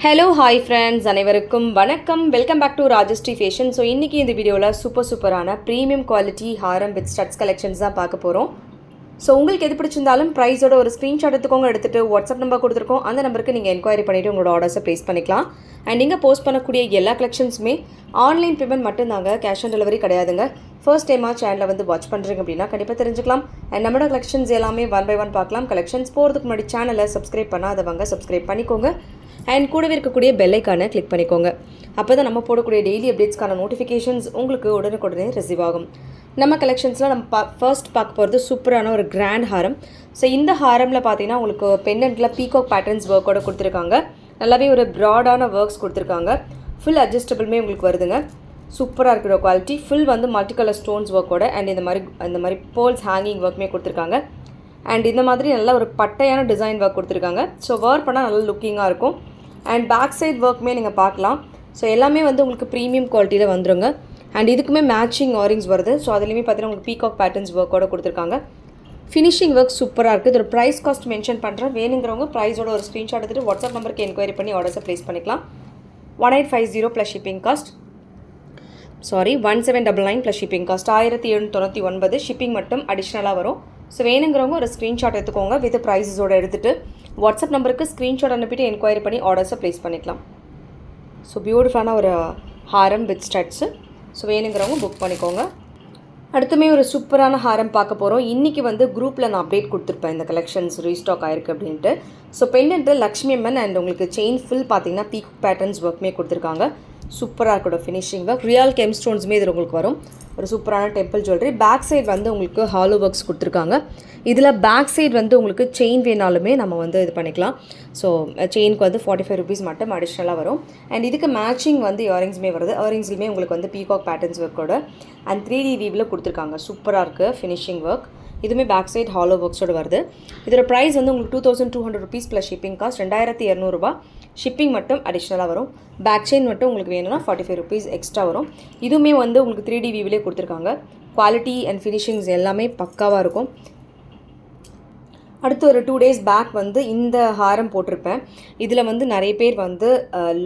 Hello hi friends, அனைவருக்கும் வணக்கம். Welcome back to Rajashree fashion. So இன்றைக்கி இந்த வீடியோவில் சூப்பரான ப்ரீமியம் குவாலிட்டி ஹாரம் வித் ஸ்டட்ஸ் கலெக்ஷன்ஸ் தான் பார்க்க போகிறோம். ஸோ உங்களுக்கு எது பிடிச்சிருந்தாலும் ப்ரைஸோட ஒரு ஸ்க்ரீன்ஷாட் எடுத்துக்கோங்க. எடுத்துகிட்டு வாட்ஸ்அப் நம்பர் கொடுத்துருக்கோம், அந்த நம்பருக்கு நீங்கள் என்கொயரி பண்ணிவிட்டு உங்களோட ஆர்டர்ஸை ப்ளேஸ் பண்ணிக்கலாம். அண்ட் நீங்கள் போஸ்ட் பண்ணக்கூடிய எல்லா கலெக்ஷன்ஸுமே ஆன்லைன் பேமெண்ட் மட்டும்தாங்க, கேஷ் ஆன் டெலிவரி கிடையாதுங்க. ஃபர்ஸ்ட் டைமாக சேனலை வந்து வாட்ச் பண்ணுறீங்க அப்படின்னா கண்டிப்பாக தெரிஞ்சுக்கலாம். அண்ட் நம்மளோட கலெக்ஷன்ஸ் எல்லாமே ஒன் பை ஒன் பார்க்கலாம். கலெக்ஷன்ஸ் போகிறதுக்கு முன்னாடி சேனலை சப்ஸ்கிரைப் பண்ணாதவங்க சப்ஸ்கிரைப் பண்ணிக்கோங்க. அண்ட் கூடவே இருக்கக்கூடிய பெல் ஐக்கானை கிளிக் பண்ணிக்கோங்க. அப்போ தான் நம்ம போடக்கூடிய டெய்லி அப்டேட்ஸ்க்கான நோட்டிஃபிகேஷன்ஸ் உங்களுக்கு உடனுக்குடனே ரிசீவ் ஆகும். நம்ம கலெக்ஷன்ஸில் நம்ம ஃபர்ஸ்ட் பார்க்க போகிறது சூப்பரான ஒரு கிராண்ட் ஹாரம். ஸோ இந்த ஹாரமில் பார்த்தீங்கன்னா உங்களுக்கு பெண்டன்ட்டில் பீகாக் பேட்டர்ன்ஸ் ஒர்க்கோட கொடுத்துருக்காங்க. நல்லாவே ஒரு ப்ராடான ஒர்க்ஸ் கொடுத்துருக்காங்க. ஃபுல் அட்ஜஸ்டபிளுமே உங்களுக்கு வருதுங்க. சூப்பராக இருக்கிற குவாலிட்டி. ஃபுல் வந்து மல்டி கலர் ஸ்டோன்ஸ் ஒர்க்கோட அண்ட் இந்த மாதிரி போல்ஸ் ஹேங்கிங் ஒர்க்குமே கொடுத்துருக்காங்க. அண்ட் இந்த மாதிரி நல்ல ஒரு பட்டையான டிசைன் ஒர்க் கொடுத்துருக்காங்க. ஸோ வேர் பண்ணால் நல்ல லுக்கிங்காக இருக்கும். அண்ட் பேக் சைட் ஒர்க்குமே நீங்கள் பார்க்கலாம். ஸோ எல்லாமே வந்து உங்களுக்கு ப்ரீமியம் குவாலிட்டியில் வந்துருங்க. அண்ட் இதுக்குமே மேட்சிங் ஆரிங்ஸ் வருது. ஸோ அதுலேயுமே பார்த்தீங்கன்னா உங்களுக்கு பீகாக் பேட்டர்ன்ஸ் ஒர்க்கோட கொடுத்துருக்காங்க. ஃபினிஷிங் ஒர்க் சூப்பராக இருக்குது. இதோட ப்ரைஸ் காஸ்ட் மென்ஷன் பண்ணுறேன். வேணுங்கிறவங்க ப்ரைஸோட ஒரு ஸ்க்ரீன்ஷாட் எடுத்துகிட்டு வாட்ஸ்அப் நம்பருக்கு என்கொயரி பண்ணி ஆர்டர்ஸை ப்ளேஸ் பண்ணிக்கலாம். 1850 plus shipping cost. 1799 plus shipping cost. 1799 shipping மட்டும் அடிஷ்னலாக வரும். ஸோ வேணுங்கிறவங்க ஒரு ஸ்க்ரீன்ஷாட் எடுத்துக்கோங்க. வித் ப்ரைஸஸோட எடுத்துகிட்டு வாட்ஸ்அப் நம்பருக்கு ஸ்க்ரீன்ஷாட் அனுப்பிட்டு என்கொயரி பண்ணி ஆர்டர்ஸை ப்ளேஸ் பண்ணிக்கலாம். ஸோ பியூட்டிஃபுல்லான ஒரு ஹாரம் வித் ஸ்டட்ஸு. ஸோ வேணுங்கிறவங்க புக் பண்ணிக்கோங்க. அடுத்துமே ஒரு சூப்பரான ஹாரம் பார்க்க போகிறோம். இன்றைக்கி வந்து குரூப்பில் நான் அப்டேட் கொடுத்துருப்பேன், இந்த கலெக்ஷன்ஸ் ரீஸ்டாக் ஆயிருக்கு அப்படின்ட்டு. So pendant Lakshmi Amman and உங்களுக்கு செயின் ஃபுல் பார்த்தீங்கன்னா பீகாக் பேட்டர்ன்ஸ் ஒர்க்குமே கொடுத்துருக்காங்க. சூப்பராக இருக்கட்டும் ஃபினிஷிங் ஒர்க். ரியல் கெம் ஸ்டோன்ஸுமே இது உங்களுக்கு வரும். ஒரு சூப்பரான டெம்பிள் ஜுவல்லரி. பேக் சைடு வந்து உங்களுக்கு ஹாலோ ஒர்க்ஸ் கொடுத்துருக்காங்க. இதில் பேக் சைடு வந்து உங்களுக்கு செயின் வேணாலுமே நம்ம வந்து இது பண்ணிக்கலாம். ஸோ செயினுக்கு வந்து 45 ருபீஸ் மட்டும் அடிஷ்னலாக வரும். அண்ட் இதுக்கு மேட்சிங் வந்து இயரிங்ஸுமே வருது. இயரிங்ஸ்லுமே உங்களுக்கு வந்து பீகாக் பேட்டர்ன்ஸ் ஒர்க்கோட அண்ட் 3D வீவில் கொடுத்துருக்காங்க. சூப்பராக இருக்குது ஃபினிஷிங் ஒர்க். இதுவுமே பேக் சைட் ஹாலோ ஒர்க்ஸோடு வருது. இதோட ப்ரைஸ் வந்து உங்களுக்கு 2200 ருபீஸ் ப்ளஸ் ஷிப்பிங் காஸ்ட். 2200 ரூபா. ஷிப்பிங் மட்டும் அடிஷ்னலாக வரும். பேக் செயின் மட்டும் உங்களுக்கு வேணும்னா 45 ருபீஸ் எக்ஸ்ட்ரா வரும். இதுவுமே வந்து உங்களுக்கு 3D வீவிலே கொடுத்துருக்காங்க. குவாலிட்டி அண்ட் ஃபினிஷிங்ஸ் எல்லாமே பக்காவாக இருக்கும். அடுத்து ஒரு 2 டேஸ் பேக் வந்து இந்த ஹாரம் போட்டிருப்பேன். இதில் வந்து நிறைய பேர் வந்து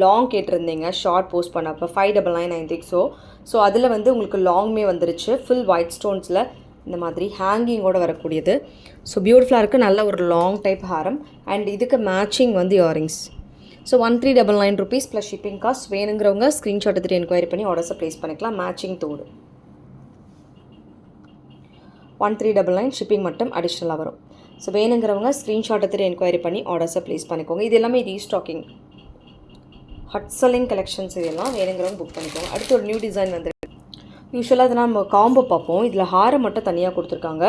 லாங் கேட்டிருந்தீங்க ஷார்ட் போஸ்ட் பண்ணப்போ 599 I think ஸோ அதில் வந்து உங்களுக்கு லாங்குமே வந்துருச்சு. ஃபுல் ஒயிட் ஸ்டோன்ஸில் இந்த மாதிரி ஹேங்கிங்கோடு வரக்கூடியது. ஸோ பியூட்டிஃபுல்லாக இருக்குது. நல்ல ஒரு லாங் டைப் ஹாரம். அண்ட் இதுக்கு மேட்சிங் வந்து earrings. So 1399 rupees plus shipping cost. வேணுங்கிறவங்க ஸ்க்ரீன்ஷாட் எடுத்துகிட்டு என்கொயரி பண்ணி ஆர்டர்ஸை ப்ளேஸ் பண்ணிக்கலாம். மேட்சிங் தோடு 1399 ஷிப்பிங் மட்டும் அடிஷ்னலாக வரும். ஸோ வேணுங்கிறவங்க ஸ்க்ரீன்ஷாட் எடுத்துகிட்டு என்கொயரி பண்ணி ஆர்டர்ஸை ப்ளேஸ் பண்ணிக்கோங்க. இது எல்லாமே ரீஸ்டாக்கிங் ஹட் செல்லிங் கலெக்ஷன்ஸ். இதெல்லாம் வேணுங்கிறவங்க புக் பண்ணிக்கோங்க. அடுத்து ஒரு நியூ டிசைன் வந்து யூஸ்வலாக அதை நம்ம காம்போ பார்ப்போம். இதில் ஹாரம் மட்டும் தனியாக கொடுத்துருக்காங்க.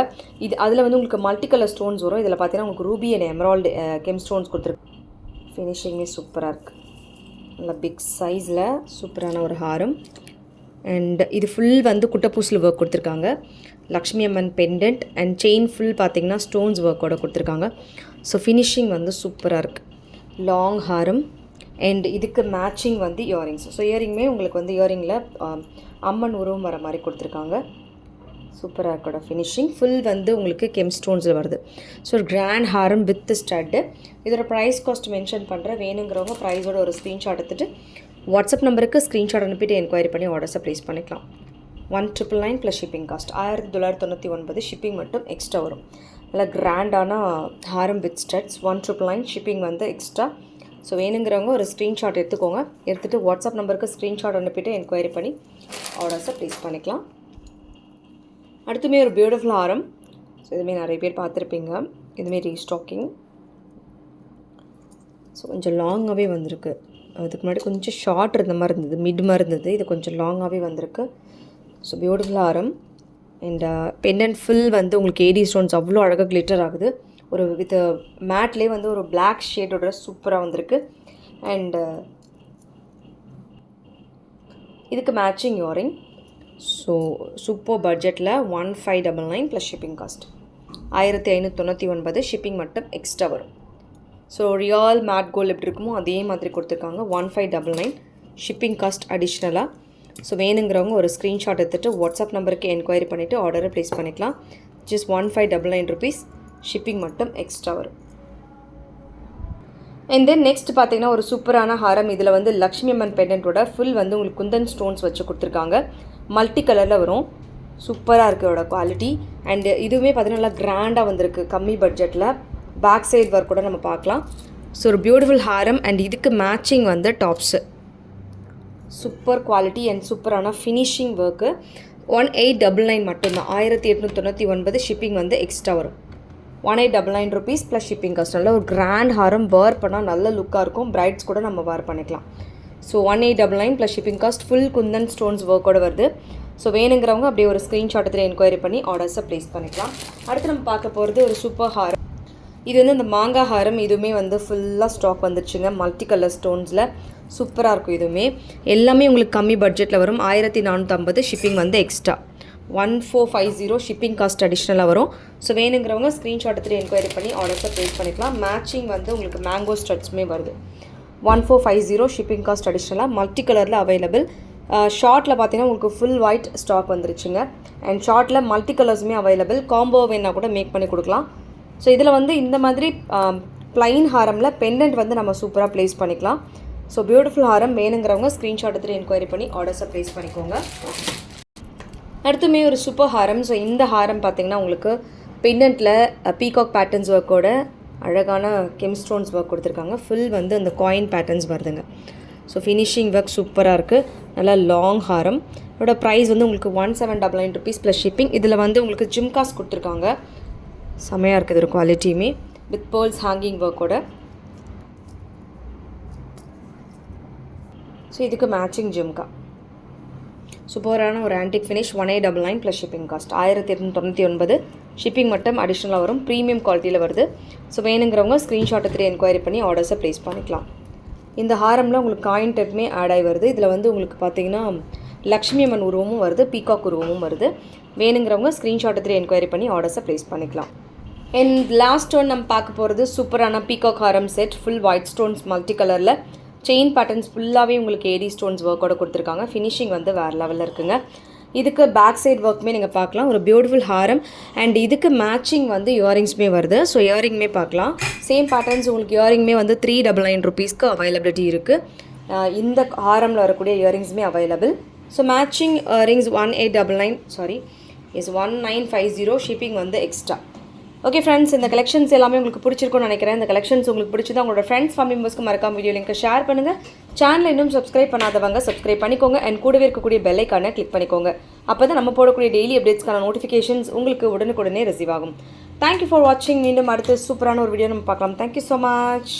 இது அதில் வந்து உங்களுக்கு மல்டி கலர் ஸ்டோன்ஸ் வரும். இதில் பார்த்தீங்கன்னா உங்களுக்கு Ruby and Emerald gem stones கொடுத்துருக்கு. ஃபினிஷிங்கே சூப்பராக இருக்குது. நல்லா பிக் சைஸில் சூப்பரான ஒரு ஹாரம். அண்ட் இது ஃபுல் வந்து குட்டப்பூசில் ஒர்க் கொடுத்துருக்காங்க. லக்ஷ்மி அம்மன் பெண்டன்ட் அண்ட் செயின் ஃபுல் பார்த்திங்கன்னா ஸ்டோன்ஸ் ஒர்க்கோட கொடுத்துருக்காங்க. ஸோ ஃபினிஷிங் வந்து சூப்பராக இருக்குது. லாங் ஹாரம் அண்ட் இதுக்கு மேட்சிங் வந்து இயரிங்ஸ். ஸோ இயரிங்குமே உங்களுக்கு வந்து இயரிங்கில் அம்மன் உருவம் வர மாதிரி கொடுத்துருக்காங்க. சூப்பராக இருக்கோட ஃபினிஷிங். ஃபுல் வந்து உங்களுக்கு கெம் ஸ்டோன்ஸில் வருது. ஸோ ஒரு கிராண்ட் ஹாரம் வித் ஸ்டட்டு. இதோட ப்ரைஸ் காஸ்ட் மென்ஷன் பண்ணுற. வேணுங்கிறவங்க ப்ரைஸோட ஒரு ஸ்க்ரீன்ஷாட் எடுத்துகிட்டு வாட்ஸ்அப் நம்பருக்கு ஸ்க்ரீன்ஷாட் அனுப்பிட்டு என்கொயரி பண்ணி ஆர்டர்ஸை ப்ளேஸ் பண்ணிக்கலாம். 1999 ப்ளஸ் ஷிப்பிங் காஸ்ட். 1999 ஷிப்பிங் மட்டும் எக்ஸ்ட்ரா வரும். நல்லா கிராண்டான ஹாரம் வித் ஸ்டட்ஸ். 1999 ஷிப்பிங் வந்து எக்ஸ்ட்ரா. ஸோ வேணுங்கிறவங்க ஒரு ஸ்க்ரீன்ஷாட் எடுத்துக்கோங்க. எடுத்துகிட்டு வாட்ஸ்அப் நம்பருக்கு ஸ்க்ரீன்ஷாட் அனுப்பிட்டு என்கொயரி பண்ணி ஆர்டர்ஸை ப்ளேஸ் பண்ணிக்கலாம். அடுத்துமே ஒரு பியூட்டிஃபுல் ஹாரம். ஸோ இதுமாரி நிறைய பேர் பார்த்துருப்பீங்க. இதுமாரி ரீஸ்டாக்கிங். ஸோ கொஞ்சம் லாங்காகவே வந்திருக்கு. அதுக்கு முன்னாடி கொஞ்சம் ஷார்ட் இருந்த மாதிரி இருந்தது, மிட் மாதிரி இருந்தது. இது கொஞ்சம் லாங்காகவே வந்திருக்கு. So beautiful Haram. And pendant full வந்து உங்களுக்கு ஏடி ஸ்டோன்ஸ் அவ்வளோ அழகாக கிளிட்டர் ஆகுது. ஒரு வித் மேட்லேயே வந்து ஒரு பிளாக் ஷேடோட சூப்பராக வந்திருக்கு. அண்டு இதுக்கு மேட்சிங் இயரிங். ஸோ சூப்பர் பட்ஜெட்டில் 1599 ப்ளஸ் ஷிப்பிங் காஸ்ட். 1599 ஷிப்பிங் மட்டும் எக்ஸ்ட்ரா வரும். ஸோ ரியல் மேட் கோல்டு எப்படி இருக்குமோ அதே மாதிரி கொடுத்துருக்காங்க. 1599 ஷிப்பிங் காஸ்ட் அடிஷ்னலாக. ஸோ வேணுங்கிறவங்க ஒரு ஸ்க்ரீன்ஷாட் எடுத்துகிட்டு வாட்ஸ்அப் நம்பருக்கு என்கொயரி பண்ணிவிட்டு ஆர்டரை ப்ளேஸ் பண்ணிக்கலாம். Just 1599 rupees. ஷிப்பிங் மட்டும் எக்ஸ்ட்ரா வரும். அண்ட் தென் நெக்ஸ்ட் பார்த்தீங்கன்னா ஒரு சூப்பரான ஹாரம். இதில் வந்து லக்ஷ்மி அம்மன் பெண்டன்ட்டோட ஃபுல் வந்து உங்களுக்கு குந்தன் ஸ்டோன்ஸ் வச்சு கொடுத்துருக்காங்க. மல்டி கலரில் வரும். சூப்பராக இருக்குது இதோட குவாலிட்டி. அண்டு இதுவுமே பார்த்தீங்கன்னா நல்லா கிராண்டாக வந்திருக்கு கம்மி பட்ஜெட்டில். பேக் சைட் ஒர்க் கூட நம்ம பார்க்கலாம். ஸோ ஒரு பியூட்டிஃபுல் ஹாரம். அண்ட் இதுக்கு மேட்சிங் வந்து டாப்ஸு. சூப்பர் குவாலிட்டி அண்ட் சூப்பரான ஃபினிஷிங் ஒர்க்கு. 1899 மட்டும்தான். 1899 ஷிப்பிங் வந்து எக்ஸ்ட்ரா வரும். 1899 ருபீஸ் ப்ளஸ் ஷிப்பிங் காஸ்ட். நல்ல ஒரு கிராண்ட் ஹாரம். வேர் பண்ணால் நல்ல லுக்காக இருக்கும். பிரைட்ஸ் கூட நம்ம வேர் பண்ணிக்கலாம். So 1899 plus shipping cost. Full kundan stones ஒர்க்கோட வருது. ஸோ வேணுங்கிறவங்க அப்படியே ஒரு ஸ்க்ரீன்ஷாட் எடுத்து என்கொயரி பண்ணி ஆர்டர்ஸை ப்ளேஸ் பண்ணிக்கலாம். அடுத்து நம்ம பார்க்க போகிறது ஒரு சூப்பர் ஹாரம். இது வந்து இந்த மாங்காய் ஹாரம். இதுவுமே வந்து ஃபுல்லாக ஸ்டாக் வந்துருச்சுங்க. மல்டி கலர் ஸ்டோன்ஸில் சூப்பராக இருக்கும். இதுவுமே எல்லாமே உங்களுக்கு கம்மி பட்ஜெட்டில் வரும். 1450 ஷிப்பிங் வந்து எக்ஸ்ட்ரா. 1450 ஷிப்பிங் காஸ்ட் அடிஷ்னலாக வரும். ஸோ வேணுங்கிறவங்க ஸ்க்ரீன்ஷாட் எடுத்துகிட்டு என்கொயரி பண்ணி ஆர்டர்ஸை ப்ளேஸ் பண்ணிக்கலாம். மேட்சிங் வந்து உங்களுக்கு மேங்கோ ஸ்டட்ஸுமே வருது. 1450 ஷிப்பிங் காஸ்ட் அடிஷ்னலாக மல்டி கலரில் அவைலபிள். ஷார்ட்டில் பார்த்தீங்கன்னா உங்களுக்கு ஃபுல் ஒயிட் ஸ்டாக் வந்துருச்சுங்க. அண்ட் ஷார்ட்டில் மல்டி கலர்ஸுமே அவைலபிள். காம்போ வேணால் கூட மேக் பண்ணி கொடுக்கலாம். ஸோ இதில் வந்து இந்த மாதிரி ப்ளைன் ஹாரமில் பெண்டன்ட் வந்து நம்ம சூப்பராக ப்ளேஸ் பண்ணிக்கலாம். ஸோ பியூட்டிஃபுல் ஹாரம். வேணுங்கிறவங்க ஸ்க்ரீன்ஷாட் எடுத்துகிட்டு என்கொயரி பண்ணி ஆர்டர்ஸை ப்ளேஸ் பண்ணிக்கோங்க. அடுத்துமே ஒரு சூப்பர் ஹாரம். ஸோ இந்த ஹாரம் பார்த்திங்கன்னா உங்களுக்கு பெண்டன்ட்டில் பீகாக் பேட்டர்ன்ஸ் ஒர்க்கோட அழகான கெம் ஸ்டோன்ஸ் ஒர்க் கொடுத்துருக்காங்க. ஃபுல் வந்து அந்த காயின் பேட்டர்ன்ஸ் வருதுங்க. ஸோ ஃபினிஷிங் ஒர்க் சூப்பராக இருக்குது. நல்லா லாங் ஹாரம். இதோட ப்ரைஸ் வந்து உங்களுக்கு 1799 ருபீஸ் ப்ளஸ் ஷிப்பிங். இதில் வந்து உங்களுக்கு ஜிம்காஸ் கொடுத்துருக்காங்க. செமையாக இருக்குது ஒரு குவாலிட்டியுமே வித் பேர்ல்ஸ் ஹேங்கிங் ஒர்க்கோட. ஸோ இதுக்கு மேட்சிங் ஜிம்கா. சூப்பரான ஒரு antique finish. 1899 plus shipping cost. 1899 shipping மட்டும் அடிஷ்னலாக வரும். ப்ரீமியம் குவாலிட்டியில் வருது. ஸோ வேணுங்கிறவங்க ஸ்க்ரீன்ஷாட் எடுத்துகிட்டு என்கொயரி பண்ணி ஆர்டர்ஸை ப்ளேஸ் பண்ணிக்கலாம். இந்த ஹாரமில் உங்களுக்கு காயின் டைப்புமே ஆட் ஆகி வருது. இதில் வந்து உங்களுக்கு பார்த்தீங்கன்னா லக்ஷ்மி அம்மன் உருவமும் வருது, பீகாக் உருவமும் வருது. வேணுங்கிறவங்க ஸ்க்ரீன்ஷாட் எடுத்துகிட்டு என்கொயரி பண்ணி ஆர்டர்ஸை ப்ளேஸ் பண்ணிக்கலாம். அண்ட் லாஸ்ட் ஒன் நம்ம பார்க்க போகிறது சூப்பரான பீகாக் ஹாரம் set. Full white stones multi கலரில் செயின் பேட்டர்ன்ஸ் ஃபுல்லாகவே உங்களுக்கு ஏடி ஸ்டோன்ஸ் ஒர்க்கோட கொடுத்துருக்காங்க. ஃபினிஷிங் வந்து வேறு லெவலில் இருக்குங்க. இதுக்கு பேக் சைட் ஒர்க்குமே நீங்கள் பார்க்கலாம். ஒரு பியூட்டிஃபுல் ஹாரம். அண்ட் இதுக்கு மேட்சிங் வந்து இயரிங்ஸுமே வருது. ஸோ இயரிங்குமே பார்க்கலாம். சேம் பேட்டர்ன்ஸ் உங்களுக்கு இயரிங்குமே வந்து 399 ருபீஸ்க்கு அவைலபிலிட்டி இருக்குது. இந்த ஹாரமில் வரக்கூடிய இயரிங்ஸுமே available. So matching earrings 1950 shipping வந்து எக்ஸ்ட்ரா. ஓகே ஃப்ரெண்ட்ஸ், இந்த கலெக்ஷன்ஸ் எல்லாமே உங்களுக்கு பிடிச்சிருக்கும்னு நினைக்கிறேன். இந்த கலெக்ஷன்ஸ் உங்களுக்கு பிடிச்சதா உங்களோட ஃப்ரெண்ட்ஸ் ஃபேமிலி மெம்பர்ஸ்க்கு மறக்காம வீடியோ லிங்க் ஷேர் பண்ணுங்கள். சேனலை இன்னும் சப்ஸ்கிரைப் பண்ணாதவங்க சப்ஸ்கிரைப் பண்ணிக்கோங்க. அண்ட் கூடவே இருக்கக்கூடிய பெல் ஐக்கானை கிளிக் பண்ணிக்கோங்க. அப்போ தான் நம்ம போடக்கூடிய டெய்லி அப்டேட்ஸ்க்கான நோட்டிஃபிகேஷன்ஸ் உங்களுக்கு உடனுக்குடனே ரிசீவ் ஆகும். தேங்க்யூ ஃபார் வாட்சிங். மீண்டும் அடுத்து சூப்பரான ஒரு வீடியோ நம்ம பார்க்கலாம். Thank you so much.